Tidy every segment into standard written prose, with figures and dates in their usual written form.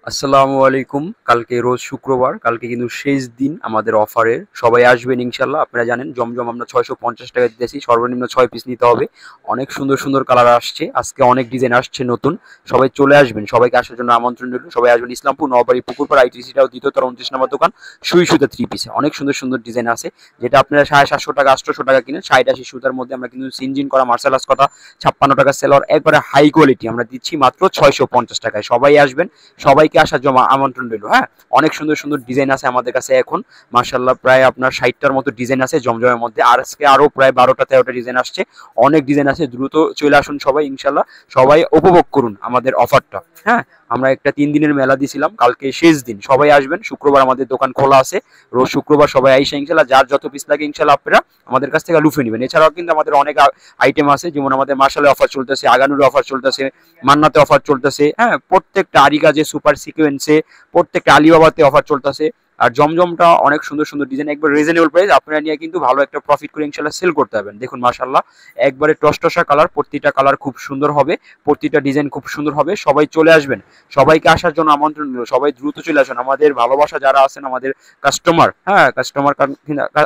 আসসালামু আলাইকুম। কালকে রোজ শুক্রবার, কালকে কিন্তু শেষ দিন আমাদের অফারের। সবাই আসবেন ইনশাল্লাহ। আপনারা জানেন জমজম আমরা 650 টাকা দিতেছি, সর্বনিম্ন 6 পিস নিতে হবে। অনেক সুন্দর সুন্দর কালার আসছে, আজকে অনেক ডিজাইন আসছে নতুন। সবাই চলে আসবেন, সবাইকে আসার জন্য আমন্ত্রণ রইল। সবাই আসবেন ইসলামপুর নবাবাড়ি পুকুরপাড় আইটিসিটাও দ্বিতীয় তলা 29 নম্বর দোকান। সুই সুতা 3 পিসে অনেক সুন্দর সুন্দর ডিজাইন আছে, যেটা আপনারা 750 টাকা 800 টাকা কিনেন। 60-80 সুতার মধ্যে আমরা কিন্তু সিনজিন করা মার্শালাস কথা 56 টাকা সেলর, একবারে হাই কোয়ালিটি আমরা দিচ্ছি মাত্র 650 টাকায়। সবাই আসবেন, সবাইকে আসার জন্য আমন্ত্রণ রইল। হ্যাঁ, অনেক সুন্দর সুন্দর ডিজাইন আছে আমাদের কাছে এখন মার্শাল্লাহ। প্রায় আপনার 60টার মতো ডিজাইন আছে জমজমের মধ্যে, আর আজকে আরো প্রায় 12টা-13টা ডিজাইন আসছে। অনেক ডিজাইন আছে, দ্রুত চলে আসুন সবাই ইনশাল্লাহ। সবাই উপভোগ করুন আমাদের অফারটা। হ্যাঁ, আমরা একটা 3 দিনের মেলা দিছিলাম, কালকে শেষ দিন। সবাই আসবেন, শুক্রবার আমাদের দোকান খোলা আছে। রোজ শুক্রবার সবাই আইসা ইনশাল্লাহ যার যত পিস লাগে ইনশাল্লাহ আপনারা আমাদের কাছ থেকে লুফে নেবেন। এছাড়াও কিন্তু আমাদের অনেক আইটেম আছে, যেমন আমাদের মার্শালে অফার চলতেছে, আগানুরে অফার চলতেছে, মান্নাতে অফার চলতেছে। হ্যাঁ, প্রত্যেকটা আরিকাজে, সুপার সিকোয়েন্সে, প্রত্যেকটা আলিবাবাতে অফার চলতেছে। আর জমজমটা অনেক সুন্দর সুন্দর ডিজাইন, একবার রিজনেবল প্রাইস আপনারা নিয়ে কিন্তু ভালো একটা প্রফিট করে ইনশাল্লাহ সেল করতে পারবেন। দেখুন মাশাল্লাহ, একবারে টসটসা কালার, প্রতিটা কালার খুব সুন্দর হবে, প্রতিটা ডিজাইন খুব সুন্দর হবে। সবাই চলে আসবেন, সবাইকে আসার জন্য আমন্ত্রণ রইল। সবাই দ্রুত চলে আসুন। আমাদের ভালোবাসা যারা আছেন, আমাদের কাস্টমার, হ্যাঁ কাস্টমার,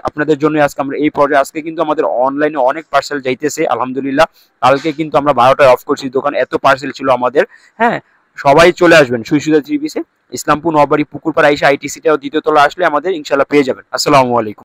আপনাদের জন্য আজকে আমরা এই পর্যায়ে, আজকে কিন্তু আমাদের অনলাইনে অনেক পার্সেল যাইতেছে আলহামদুলিল্লাহ। কালকে কিন্তু আমরা 12টায় অফ করছি দোকান, এত পার্সেল ছিল আমাদের। হ্যাঁ, সবাই চলে আসবেন সুই সুতা 3 পিসে ইসলামপুর নবাবাড়ি পুকুরপাড় আইসা আইটিসিটাও দ্বিতীয় তলা আসলে আমাদের ইনশাল্লাহ পেয়ে যাবেন। আসসালামু আলাইকুম।